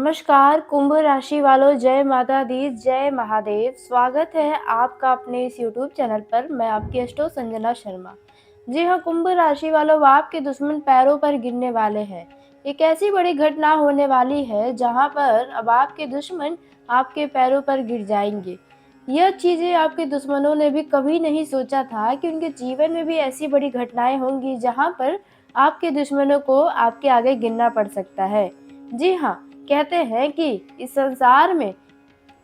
नमस्कार कुंभ राशि वालों, जय माता दी, जय महादेव। स्वागत है आपका अपने इस यूट्यूब चैनल पर। मैं आपकी एस्ट्रो संजना शर्मा। जी हाँ, कुंभ राशि वालों, आपके दुश्मन पैरों पर गिरने वाले हैं। एक ऐसी बड़ी घटना होने वाली है जहाँ पर अब आपके दुश्मन आपके पैरों पर गिर जाएंगे। यह चीजें आपके दुश्मनों ने भी कभी नहीं सोचा था कि उनके जीवन में भी ऐसी बड़ी घटनाएं होंगी जहाँ पर आपके दुश्मनों को आपके आगे गिरना पड़ सकता है। जी हाँ, कहते हैं कि इस संसार में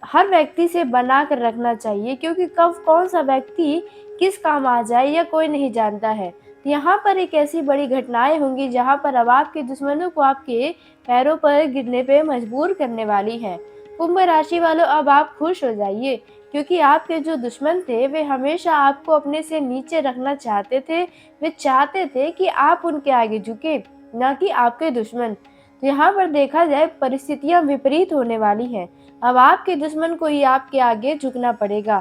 हर व्यक्ति से बना कर रखना चाहिए, क्योंकि कब कौन सा व्यक्ति किस काम आ जाए यह कोई नहीं जानता है। यहाँ पर एक ऐसी बड़ी घटनाएं होंगी जहाँ पर अब आपके दुश्मनों को आपके पैरों पर गिरने पे मजबूर करने वाली हैं। कुंभ राशि वालों, अब आप खुश हो जाइए, क्योंकि आपके जो दुश्मन थे वे हमेशा आपको अपने से नीचे रखना चाहते थे। वे चाहते थे कि आप उनके आगे झुके, न कि आपके दुश्मन। तो यहाँ पर देखा जाए, परिस्थितियां विपरीत होने वाली हैं। अब आपके दुश्मन को ही आपके आगे झुकना पड़ेगा।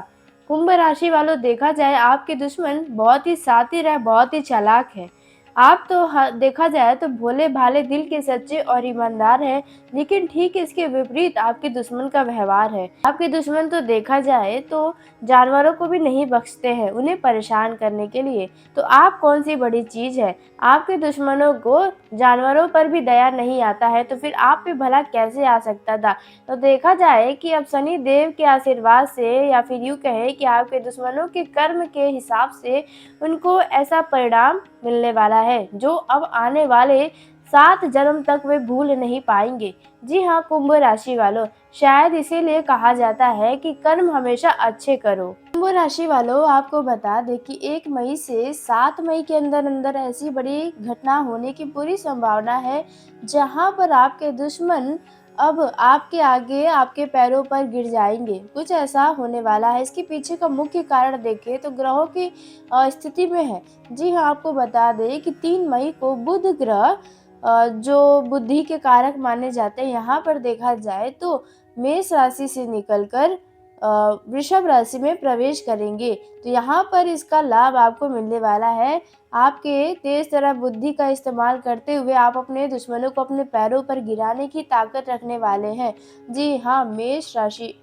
कुंभ राशि वालों, देखा जाए आपके दुश्मन बहुत ही शातिर है, बहुत ही चालाक है। आप तो देखा जाए तो भोले भाले दिल के सच्चे और ईमानदार हैं, लेकिन ठीक इसके विपरीत आपके दुश्मन का व्यवहार है। आपके दुश्मन तो देखा जाए तो जानवरों को भी नहीं बख्शते हैं उन्हें परेशान करने के लिए। तो आप कौन सी बड़ी चीज है? आपके दुश्मनों को जानवरों पर भी दया नहीं आता है, तो फिर आप पे भला कैसे आ सकता था? तो देखा जाए कि अब शनि देव के आशीर्वाद से, या फिर यूँ कहें कि आपके दुश्मनों के कर्म के हिसाब से उनको ऐसा परिणाम मिलने वाला है जो अब आने वाले 7 जन्म तक वे भूल नहीं पाएंगे। जी हाँ कुंभ राशि वालों, शायद इसीलिए कहा जाता है कि कर्म हमेशा अच्छे करो। कुंभ राशि वालों, आपको बता दें कि 1 मई से 7 मई के अंदर अंदर ऐसी बड़ी घटना होने की पूरी संभावना है जहां पर आपके दुश्मन अब आपके आगे आपके पैरों पर गिर जाएंगे। कुछ ऐसा होने वाला है। इसके पीछे का मुख्य कारण देखें तो ग्रहों की स्थिति में है। जी हाँ, आपको बता दें कि 3 मई को बुध ग्रह, जो बुद्धि के कारक माने जाते हैं, यहाँ पर देखा जाए तो मेष राशि से निकलकर वृषभ राशि में प्रवेश करेंगे। तो यहाँ पर इसका लाभ आपको मिलने वाला है। आपके तेज तरह बुद्धि का इस्तेमाल करते हुए आप अपने दुश्मनों को अपने पैरों पर गिराने की ताकत रखने वाले हैं। जी हाँ, मेष राशि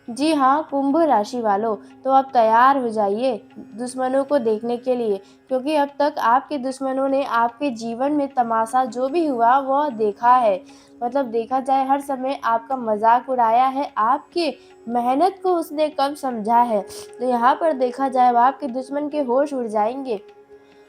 जी हाँ, कुंभ राशि वालों, तो अब तैयार हो जाइए दुश्मनों को देखने के लिए, क्योंकि अब तक आपके दुश्मनों ने आपके जीवन में तमाशा जो भी हुआ वह देखा है। मतलब देखा जाए, हर समय आपका मजाक उड़ाया है, आपके मेहनत को उसने कम समझा है। तो यहाँ पर देखा जाए, अब आपके दुश्मन के होश उड़ जाएंगे।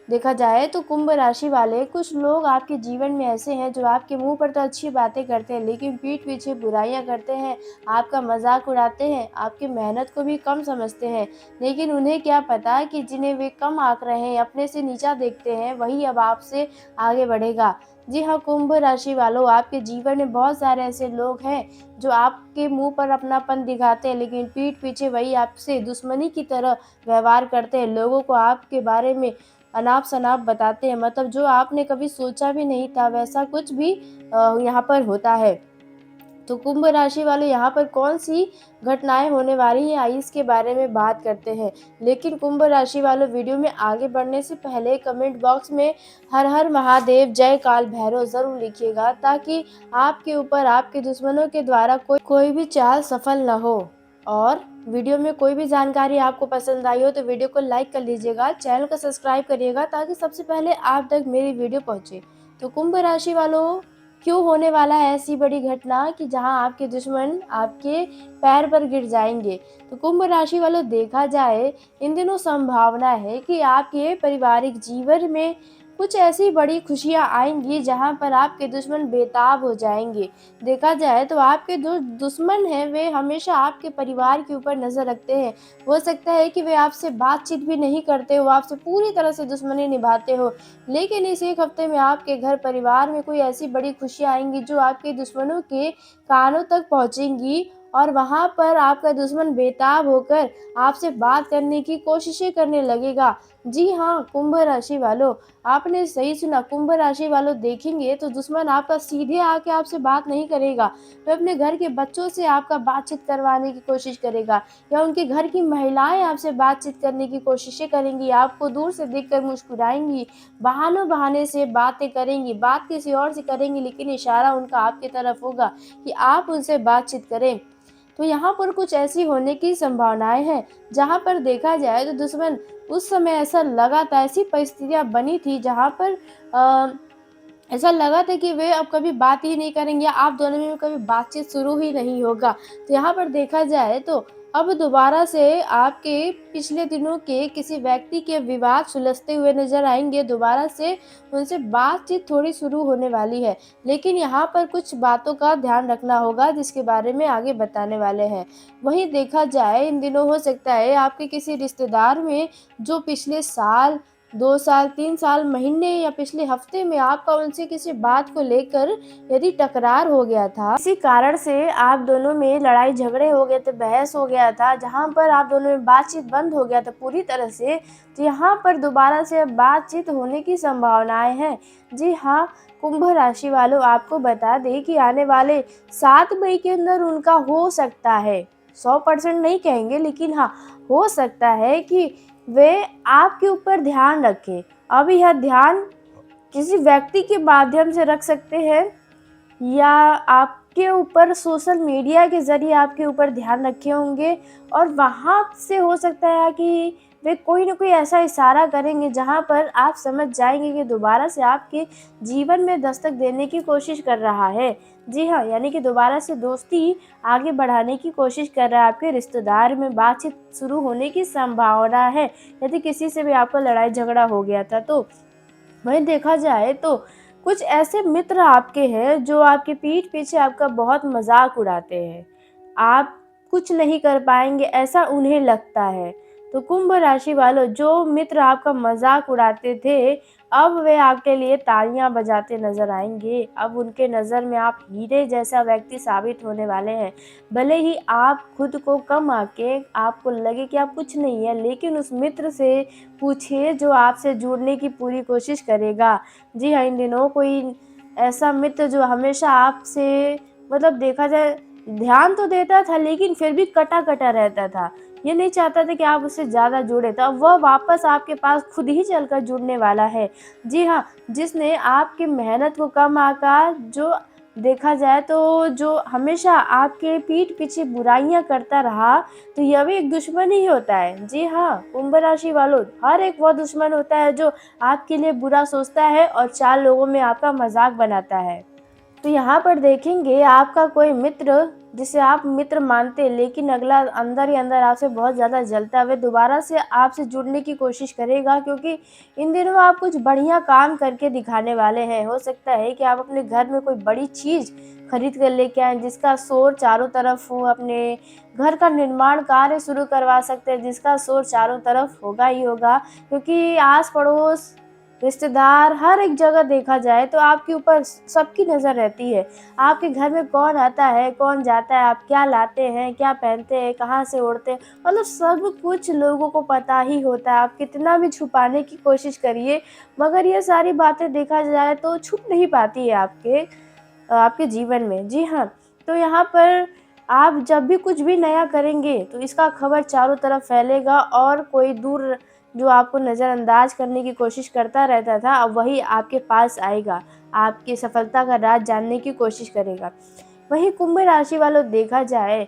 देखा जाए तो कुंभ राशि वाले कुछ लोग आपके जीवन में ऐसे हैं जो आपके मुंह पर तो अच्छी बातें करते हैं, लेकिन पीठ पीछे बुराइयां करते हैं, आपका मजाक उड़ाते हैं, आपकी मेहनत को भी कम समझते हैं। लेकिन उन्हें क्या पता कि जिन्हें वे कम आंक रहे हैं, अपने से नीचा देखते हैं, वही अब आपसे आगे बढ़ेगा। जी हाँ कुंभ राशि वालों, आपके जीवन में बहुत सारे ऐसे लोग हैं जो आपके मुंह पर अपनापन दिखाते हैं, लेकिन पीठ पीछे वही आपसे दुश्मनी की तरह व्यवहार करते हैं। लोगों को आपके बारे में अनाप शनाप बताते हैं, मतलब जो आपने कभी सोचा भी नहीं था वैसा कुछ भी यहाँ पर होता है। तो कुंभ राशि वाले, यहाँ पर कौन सी घटनाएं होने वाली हैं, आइए इसके बारे में बात करते हैं। लेकिन कुंभ राशि वालों, वीडियो में आगे बढ़ने से पहले कमेंट बॉक्स में हर हर महादेव, जय काल भैरव जरूर लिखिएगा, ताकि आपके ऊपर आपके दुश्मनों के द्वारा कोई भी चाल सफल न हो। और वीडियो में कोई भी जानकारी आपको पसंद आई हो तो वीडियो को लाइक कर लीजिएगा, चैनल को सब्सक्राइब करिएगा, ताकि सबसे पहले आप तक मेरी वीडियो पहुंचे। तो कुंभ राशि वालों, क्यों होने वाला है ऐसी बड़ी घटना कि जहां आपके दुश्मन आपके पैर पर गिर जाएंगे? तो कुंभ राशि वालों, देखा जाए इन दिनों संभावना है कि आपके पारिवारिक जीवन में कुछ ऐसी बड़ी खुशियां आएंगी जहां पर आपके दुश्मन बेताब हो जाएंगे। देखा जाए तो आपके जो दुश्मन हैं वे हमेशा आपके परिवार के ऊपर नजर रखते हैं। हो सकता है कि वे आपसे बातचीत भी नहीं करते हो, आपसे पूरी तरह से दुश्मनी निभाते हो, लेकिन इस 1 हफ्ते में आपके घर परिवार में कोई ऐसी बड़ी खुशियाँ आएँगी जो आपके दुश्मनों के कानों तक पहुँचेंगी, और वहाँ पर आपका दुश्मन बेताब होकर आपसे बात करने की कोशिशें करने लगेगा। जी हाँ, कुंभ राशि वालों, आपने सही सुना। कुंभ राशि वालों, देखेंगे तो दुश्मन आपका सीधे आके आपसे बात नहीं करेगा। वह अपने घर के बच्चों से आपका बातचीत करवाने की कोशिश करेगा, या उनके घर की महिलाएँ आपसे बातचीत करने की कोशिशें करेंगी, आपको दूर से देखकर मुस्कुराएँगी, बहानों-बहाने से बातें करेंगी, बात किसी और से करेंगी, लेकिन इशारा उनका आपकी तरफ होगा कि आप उनसे बातचीत करें। तो यहाँ पर कुछ ऐसी होने की संभावनाएँ हैं, जहाँ पर देखा जाए तो दुश्मन उस समय ऐसा लगा था, ऐसी परिस्थितियाँ बनी थी जहाँ पर अ, ऐसा लगा था कि वे अब कभी बात ही नहीं करेंगे, या आप दोनों में कभी बातचीत शुरू ही नहीं होगा। तो यहाँ पर देखा जाए तो अब दोबारा से आपके पिछले दिनों के किसी व्यक्ति के विवाद सुलझते हुए नज़र आएँगे, दोबारा से उनसे बातचीत थोड़ी शुरू होने वाली है। लेकिन यहाँ पर कुछ बातों का ध्यान रखना होगा, जिसके बारे में आगे बताने वाले हैं। वहीं देखा जाए, इन दिनों हो सकता है आपके किसी रिश्तेदार में, जो पिछले साल, 2 साल, 3 साल, महीने या पिछले हफ्ते में आपका उनसे किसी बात को लेकर यदि तकरार हो गया था, किसी कारण से आप दोनों में लड़ाई झगड़े हो गए थे, बहस हो गया था, जहाँ पर आप दोनों में बातचीत बंद हो गया था पूरी तरह से, तो यहाँ पर दोबारा से बातचीत होने की संभावनाएँ हैं। जी हाँ, कुंभ राशि वालों, आपको बता दें कि आने वाले 7 मई के अंदर उनका हो सकता है, 100% नहीं कहेंगे, लेकिन हाँ, हो सकता है कि वे आपके ऊपर ध्यान रखें। अब यह ध्यान किसी व्यक्ति के माध्यम से रख सकते हैं, या आपके ऊपर सोशल मीडिया के ज़रिए आपके ऊपर ध्यान रखे होंगे, और वहाँ से हो सकता है कि वे कोई न कोई ऐसा इशारा करेंगे जहाँ पर आप समझ जाएँगे कि दोबारा से आपके जीवन में दस्तक देने की कोशिश कर रहा है। जी हाँ, यानी कि दोबारा से दोस्ती आगे बढ़ाने की कोशिश कर रहा है, आपके रिश्तेदार में बातचीत शुरू होने की संभावना है, यदि किसी से भी आपका लड़ाई झगड़ा हो गया था तो। वहीं देखा जाए तो कुछ ऐसे मित्र आपके हैं जो आपकी पीठ पीछे आपका बहुत मज़ाक उड़ाते हैं। आप कुछ नहीं कर पाएँगे, ऐसा उन्हें लगता है। तो कुंभ राशि वालों, जो मित्र आपका मज़ाक उड़ाते थे, अब वे आपके लिए तालियाँ बजाते नज़र आएँगे। अब उनके नज़र में आप हीरे जैसा व्यक्ति साबित होने वाले हैं। भले ही आप खुद को कम आँकें, आपको लगे कि आप कुछ नहीं हैं, लेकिन उस मित्र से पूछिए जो आपसे जुड़ने की पूरी कोशिश करेगा। जी हाँ, इन दिनों कोई ऐसा मित्र जो हमेशा आपसे, मतलब देखा जाए, ध्यान तो देता था, लेकिन फिर भी कटा-कटा रहता था। ये नहीं चाहता था कि आप उससे ज़्यादा जुड़े, तो अब वह वापस आपके पास खुद ही चलकर जुड़ने वाला है। जी हाँ, जिसने आपकी मेहनत को कम आँका, जो देखा जाए तो जो हमेशा आपके पीठ पीछे बुराइयाँ करता रहा, तो यह भी एक दुश्मन ही होता है। जी हाँ, कुंभ राशि वालों, हर एक वो दुश्मन होता है जो आपके लिए बुरा सोचता है और 4 लोगों में आपका मज़ाक बनाता है। तो यहाँ पर देखेंगे, आपका कोई मित्र जिसे आप मित्र मानते हैं, लेकिन अगला अंदर ही अंदर आपसे बहुत ज़्यादा जलता है, वह दोबारा से आपसे जुड़ने की कोशिश करेगा, क्योंकि इन दिनों आप कुछ बढ़िया काम करके दिखाने वाले हैं। हो सकता है कि आप अपने घर में कोई बड़ी चीज़ खरीद कर लेके आएँ, जिसका शोर चारों तरफ हो, अपने घर का निर्माण कार्य शुरू करवा सकते हैं, जिसका शोर चारों तरफ होगा ही होगा, क्योंकि आस-पड़ोस, रिश्तेदार, हर एक जगह देखा जाए तो आपके ऊपर सबकी नज़र रहती है। आपके घर में कौन आता है, कौन जाता है, आप क्या लाते हैं, क्या पहनते हैं, कहाँ से उड़ते हैं, मतलब सब कुछ लोगों को पता ही होता है। आप कितना भी छुपाने की कोशिश करिए, मगर ये सारी बातें देखा जाए तो छुप नहीं पाती है आपके जीवन में। जी हाँ, तो यहाँ पर आप जब भी कुछ भी नया करेंगे, तो इसका खबर चारों तरफ फैलेगा, और कोई दूर जो आपको नज़रअंदाज करने की कोशिश करता रहता था, अब वही आपके पास आएगा, आपकी सफलता का राज जानने की कोशिश करेगा। वहीं कुंभ राशि वालों, देखा जाए,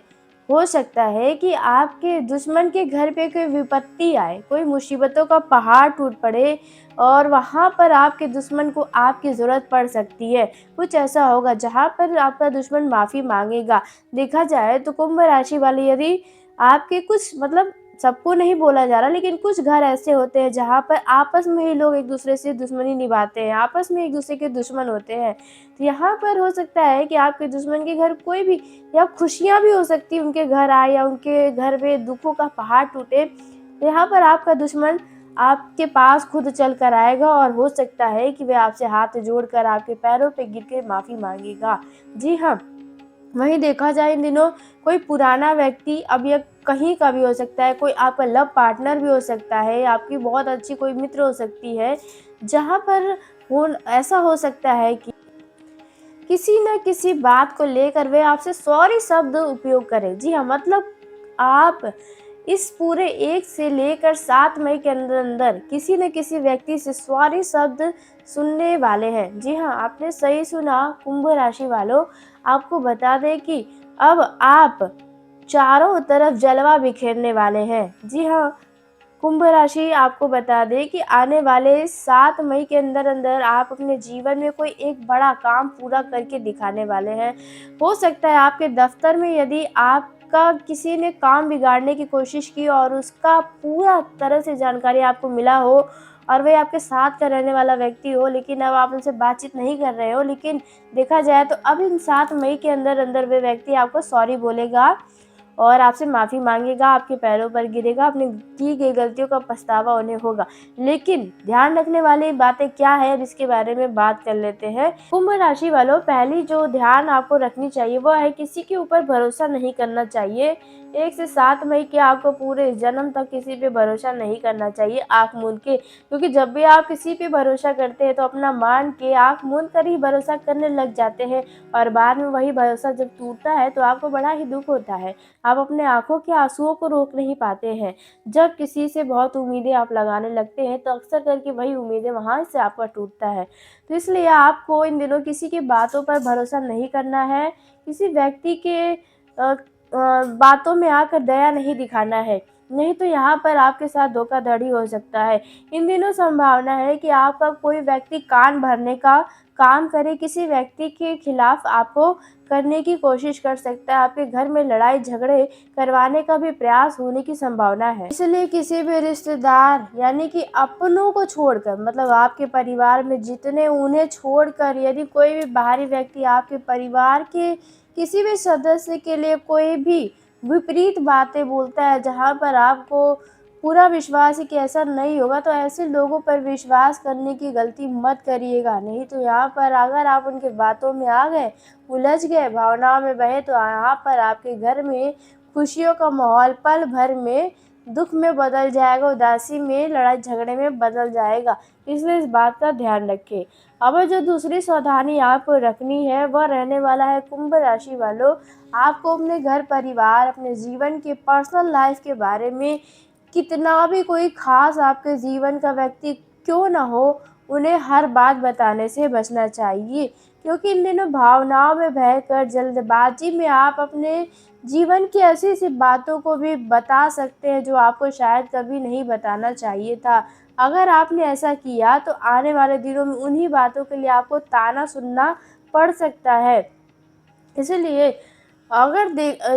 हो सकता है कि आपके दुश्मन के घर पे कोई विपत्ति आए, कोई मुसीबतों का पहाड़ टूट पड़े, और वहाँ पर आपके दुश्मन को आपकी ज़रूरत पड़ सकती है। कुछ ऐसा होगा जहाँ पर आपका दुश्मन माफ़ी माँगेगा। देखा जाए तो कुंभ राशि वाले, यदि आपके कुछ, मतलब सबको नहीं बोला जा रहा, लेकिन कुछ घर ऐसे होते हैं जहाँ पर आपस में ही लोग एक-दूसरे से दुश्मनी निभाते हैं, आपस में एक-दूसरे के दुश्मन होते हैं। तो यहाँ पर हो सकता है कि आपके दुश्मन के घर कोई भी, या खुशियाँ भी हो सकती हैं उनके घर आए, या उनके घर में दुखों का पहाड़ टूटे। तो यहाँ पर आपका दुश्मन आपके पास खुद चल कर आएगा, और हो सकता है कि वह आपसे हाथ जोड़कर आपके पैरों पे गिर के माफ़ी माँगेगा। जी हाँ। वहीं देखा जाए इन दिनों कोई पुराना व्यक्ति अब ये कहीं का भी हो सकता है, कोई आपका लव पार्टनर भी हो सकता है, आपकी बहुत अच्छी कोई मित्र हो सकती है, जहाँ पर हो ऐसा हो सकता है कि किसी न किसी बात को लेकर वे आपसे सॉरी शब्द उपयोग करें। जी हाँ, मतलब आप इस पूरे 1 से लेकर 7 मई के अंदर-अंदर किसी न किसी व्यक्ति से सॉरी शब्द सुनने वाले हैं। जी हाँ, आपने सही सुना कुंभ राशि वालों, आपको बता दें कि अब आप चारों तरफ जलवा बिखेरने वाले हैं। जी हाँ, कुंभ राशि आपको बता दें कि आने वाले 7 मई के अंदर-अंदर आप अपने जीवन में कोई एक बड़ा काम पूरा करके दिखाने वाले हैं। हो सकता है आपके दफ़्तर में यदि आपका किसी ने काम बिगाड़ने की कोशिश की और उसका पूरा तरह से जानकारी आपको मिला हो और वह आपके साथ का रहने वाला व्यक्ति हो, लेकिन अब आप उनसे बातचीत नहीं कर रहे हो, लेकिन देखा जाए तो अब इन 7 मई के अंदर-अंदर वह व्यक्ति आपको सॉरी बोलेगा और आपसे माफ़ी माँगेगा, आपके पैरों पर गिरेगा, अपनी की गई गलतियों का पछतावा उन्हें होगा। लेकिन ध्यान रखने वाली बातें क्या है, अब इसके बारे में बात कर लेते हैं। कुंभ राशि वालों, पहली जो ध्यान आपको रखनी चाहिए वो है किसी के ऊपर भरोसा नहीं करना चाहिए। 1 से 7 मई के आपको पूरे जन्म तक किसी पे भरोसा नहीं करना चाहिए आँख मूंद के, क्योंकि जब भी आप किसी पे भरोसा करते हैं तो अपना मान के आँख मूंद कर ही भरोसा करने लग जाते हैं और बाद में वही भरोसा जब टूटता है तो आपको बड़ा ही दुःख होता है। आप अपने आँखों के आँसुओं को रोक नहीं पाते हैं। जब किसी से बहुत उम्मीदें आप लगाने लगते हैं तो अक्सर करके वही उम्मीदें वहाँ से आपका टूटता है। तो इसलिए आपको इन दिनों किसी की बातों पर भरोसा नहीं करना है, किसी व्यक्ति के बातों में आकर दया नहीं दिखाना है, नहीं तो यहाँ पर आपके साथ धोखाधड़ी हो सकता है। इन दिनों संभावना है कि आपका कोई व्यक्ति कान भरने का काम करे, किसी व्यक्ति के खिलाफ आपको करने की कोशिश कर सकता है, आपके घर में लड़ाई झगड़े करवाने का भी प्रयास होने की संभावना है। इसलिए किसी भी रिश्तेदार यानी कि अपनों को छोड़कर, मतलब आपके परिवार में जितने, उन्हें छोड़कर यदि कोई भी बाहरी व्यक्ति आपके परिवार के किसी भी सदस्य के लिए कोई भी विपरीत बातें बोलता है, जहाँ पर आपको पूरा विश्वास है कि ऐसा नहीं होगा, तो ऐसे लोगों पर विश्वास करने की गलती मत करिएगा। नहीं तो यहाँ पर अगर आप उनकी बातों में आ गए, उलझ गए, भावनाओं में बहे, तो यहाँ पर आपके घर में खुशियों का माहौल पल भर में दुख में बदल जाएगा, उदासी में, लड़ाई झगड़े में बदल जाएगा। इसलिए इस बात का ध्यान रखें। अब जो दूसरी सावधानी आपको रखनी है वह रहने वाला है कुंभ राशि वालों, आपको अपने घर परिवार, अपने जीवन के पर्सनल लाइफ के बारे में कितना भी कोई ख़ास आपके जीवन का व्यक्ति क्यों ना हो, उन्हें हर बात बताने से बचना चाहिए। क्योंकि इन दिनों भावनाओं में बहकर जल्दबाज़ी में आप अपने जीवन की ऐसी-ऐसी बातों को भी बता सकते हैं जो आपको शायद कभी नहीं बताना चाहिए था। अगर आपने ऐसा किया तो आने वाले दिनों में उन्हीं बातों के लिए आपको ताना सुनना पड़ सकता है। इसीलिए अगर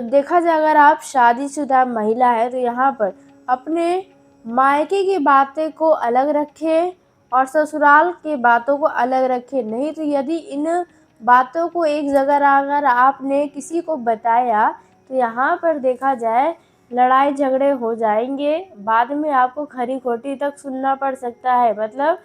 देखा जाए, अगर आप शादीशुदा महिला हैं तो यहाँ पर अपने मायके की बातें को अलग रखें और ससुराल की बातों को अलग रखें। नहीं तो यदि इन बातों को एक जगह अगर आपने किसी को बताया तो यहाँ पर देखा जाए लड़ाई झगड़े हो जाएँगे, बाद में आपको खरी-खोटी तक सुनना पड़ सकता है। मतलब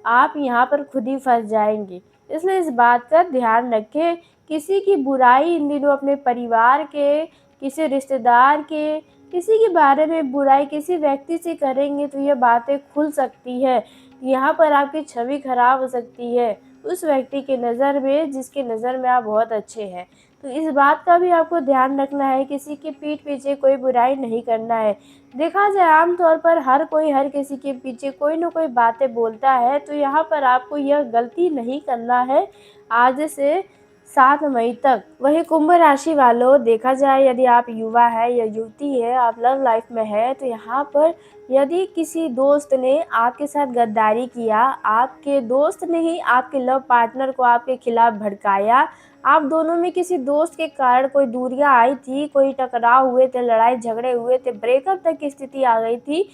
आप यहाँ पर खुद ही फँस जाएँगे। इसलिए इस बात का ध्यान रखें, किसी की बुराई इन दिनों अपने परिवार के, किसी रिश्तेदार के, किसी के बारे में बुराई किसी व्यक्ति से करेंगे तो ये बातें खुल सकती है। यहाँ पर आपकी छवि खराब हो सकती है उस व्यक्ति की नज़र में जिसकी नज़र में आप बहुत अच्छे हैं। तो इस बात का भी आपको ध्यान रखना है, किसी की पीठ पीछे कोई बुराई नहीं करना है। देखा जाए आम तौर पर हर कोई हर किसी के पीछे कोई न कोई बातें बोलता है, तो यहाँ पर आपको यह गलती नहीं करना है आज से 7 मई तक। वहीं कुंभ राशि वालों, देखा जाए यदि आप युवा है या युवती है, आप लव लाइफ में है, तो यहाँ पर यदि किसी दोस्त ने आपके साथ गद्दारी किया, आपके दोस्त ने ही आपके लव पार्टनर को आपके खिलाफ भड़काया, आप दोनों में किसी दोस्त के कारण कोई दूरियां आई थी, कोई टकराव हुए थे, लड़ाई झगड़े हुए थे, ब्रेकअप तक की स्थिति आ गई थी,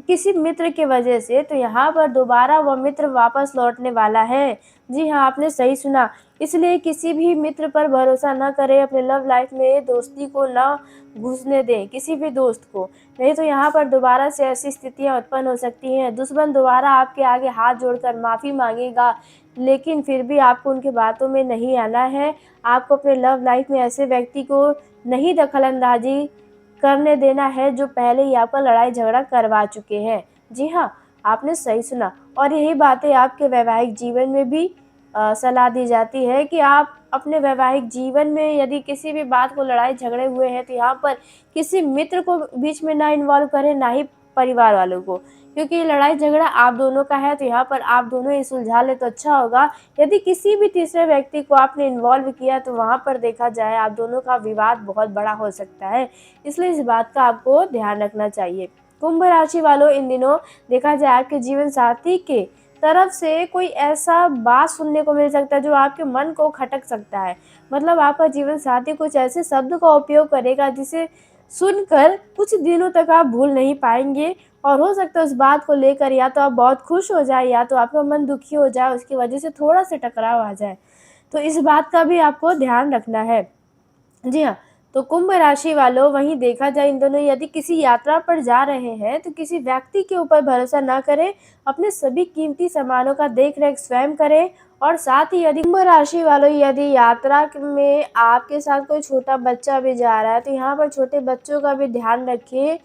किसी मित्र की वजह से, तो यहाँ पर दोबारा वह मित्र वापस लौटने वाला है। जी हाँ, आपने सही सुना। इसलिए किसी भी मित्र पर भरोसा ना करें, अपने लव लाइफ में दोस्ती को ना घुसने दें, किसी भी दोस्त को। नहीं तो यहाँ पर दोबारा से ऐसी स्थितियाँ उत्पन्न हो सकती हैं। दुश्मन दोबारा आपके आगे हाथ जोड़कर माफ़ी माँगेगा, लेकिन फिर भी आपको उनकी बातों में नहीं आना है। आपको अपने लव लाइफ में ऐसे व्यक्ति को नहीं दखल-अंदाज़ी करने देना है जो पहले ही आपका लड़ाई झगड़ा करवा चुके हैं। जी हाँ, आपने सही सुना। और यही बातें आपके वैवाहिक जीवन में भी सलाह दी जाती है कि आप अपने वैवाहिक जीवन में यदि किसी भी बात को लड़ाई झगड़े हुए हैं, तो यहाँ पर किसी मित्र को बीच में ना इन्वॉल्व करें, ना ही परिवार वालों को। क्योंकि ये लड़ाई झगड़ा आप दोनों का है, तो यहाँ पर आप दोनों ही सुलझा लें तो अच्छा होगा। यदि किसी भी तीसरे व्यक्ति को आपने इन्वॉल्व किया, तो वहाँ पर देखा जाए आप दोनों का विवाद बहुत बड़ा हो सकता है। इसलिए इस बात का आपको ध्यान रखना चाहिए। कुंभ राशि वालों, इन दिनों देखा जाए आपके जीवन साथी के तरफ से कोई ऐसा बात सुनने को मिल सकता है जो आपके मन को खटक सकता है। मतलब आपका जीवन साथी कुछ ऐसे शब्द का उपयोग करेगा जिसे सुनकर कुछ दिनों तक आप भूल नहीं पाएँगे, और हो सकता है उस बात को लेकर या तो आप बहुत खुश हो जाए या तो आपका मन दुखी हो जाए, उसकी वजह से थोड़ा-सा टकराव आ जाए। तो इस बात का भी आपको ध्यान रखना है। जी हाँ, तो कुंभ राशि वालों, वहीं देखा जाए इन दोनों यदि किसी यात्रा पर जा रहे हैं, तो किसी व्यक्ति के ऊपर भरोसा ना करें। अपने सभी कीमती सामानों का देख-रेख स्वयं करें, और साथ ही यदि कुंभ राशि वालों, यदि यात्रा में आपके साथ कोई छोटा बच्चा भी जा रहा है, तो यहाँ पर छोटे बच्चों का भी ध्यान रखिए,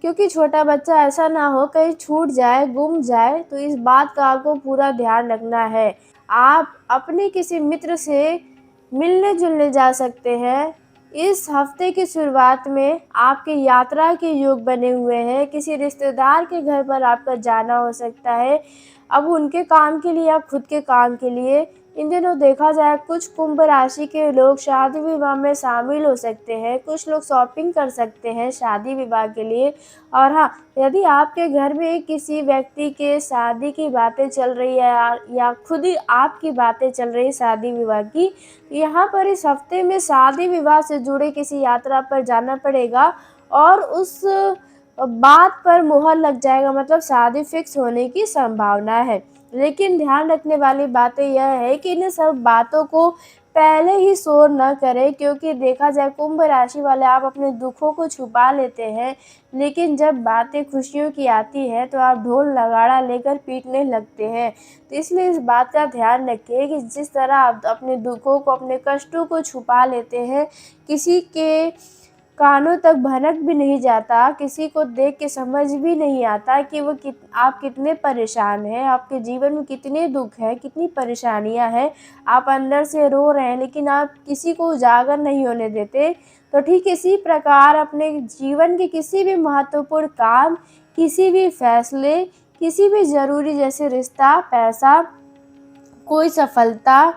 क्योंकि छोटा बच्चा ऐसा ना हो कहीं छूट जाए, गुम जाए, तो इस बात का आपको पूरा ध्यान रखना है। आप अपने किसी मित्र से मिलने-जुलने जा सकते हैं। इस हफ्ते की शुरुआत में आपकी यात्रा के योग बने हुए हैं। किसी रिश्तेदार के घर पर आपका जाना हो सकता है। अब उनके काम के लिए या खुद के काम के लिए, इन दिनों देखा जाए कुछ कुंभ राशि के लोग शादी विवाह में शामिल हो सकते हैं। कुछ लोग शॉपिंग कर सकते हैं शादी विवाह के लिए। और हाँ, यदि आपके घर में किसी व्यक्ति के शादी की बातें चल रही है या खुद ही आपकी बातें चल रही है शादी विवाह की, यहाँ पर इस हफ्ते में शादी विवाह से जुड़े किसी यात्रा पर जाना पड़ेगा, और उस बात पर मुहर लग जाएगा, मतलब शादी फिक्स होने की संभावना है। लेकिन ध्यान रखने वाली बातें यह है कि इन सब बातों को पहले ही शोर न करें, क्योंकि देखा जाए कुंभ राशि वाले आप अपने दुखों को छुपा लेते हैं, लेकिन जब बातें खुशियों की आती है तो आप ढोल नगाड़ा लेकर पीटने लगते हैं। तो इसलिए इस बात का ध्यान रखिए कि जिस तरह आप अपने दुखों को, अपने कष्टों को छुपा लेते हैं, किसी के कानों तक भनक भी नहीं जाता, किसी को देख के समझ भी नहीं आता कि आप कितने परेशान हैं, आपके जीवन में कितने दुख हैं, कितनी परेशानियां हैं, आप अंदर से रो रहे हैं लेकिन आप किसी को उजागर नहीं होने देते। तो ठीक इसी प्रकार अपने जीवन के किसी भी महत्वपूर्ण काम, किसी भी फैसले, किसी भी ज़रूरी जैसे रिश्ता, पैसा, कोई सफलता,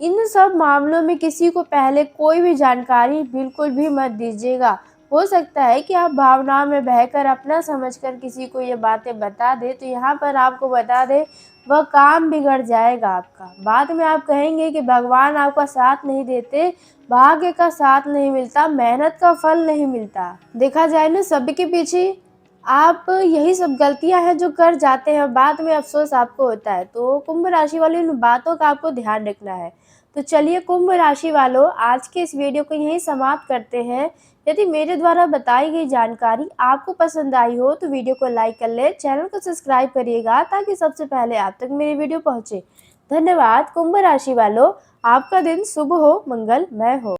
इन सब मामलों में किसी को पहले कोई भी जानकारी बिल्कुल भी मत दीजिएगा। हो सकता है कि आप भावनाओं में बहकर अपना समझकर किसी को ये बातें बता दें, तो यहाँ पर आपको बता दें, वह काम बिगड़ जाएगा आपका। बाद में आप कहेंगे कि भगवान आपका साथ नहीं देते, भाग्य का साथ नहीं मिलता, मेहनत का फल नहीं मिलता। देखा जाए ना, सभी के पीछे आप यही सब गलतियाँ हैं जो कर जाते हैं, बाद में अफ़सोस आपको होता है। तो कुंभ राशि वालों, इन बातों का आपको ध्यान रखना है। तो चलिए कुंभ राशि वालों, आज के इस वीडियो को यहीं समाप्त करते हैं। यदि मेरे द्वारा बताई गई जानकारी आपको पसंद आई हो तो वीडियो को लाइक कर लें, चैनल को सब्सक्राइब करिएगा ताकि सबसे पहले आप तक मेरी वीडियो पहुँचे। धन्यवाद कुंभ राशि वालों, आपका दिन शुभ हो, मंगलमय हो।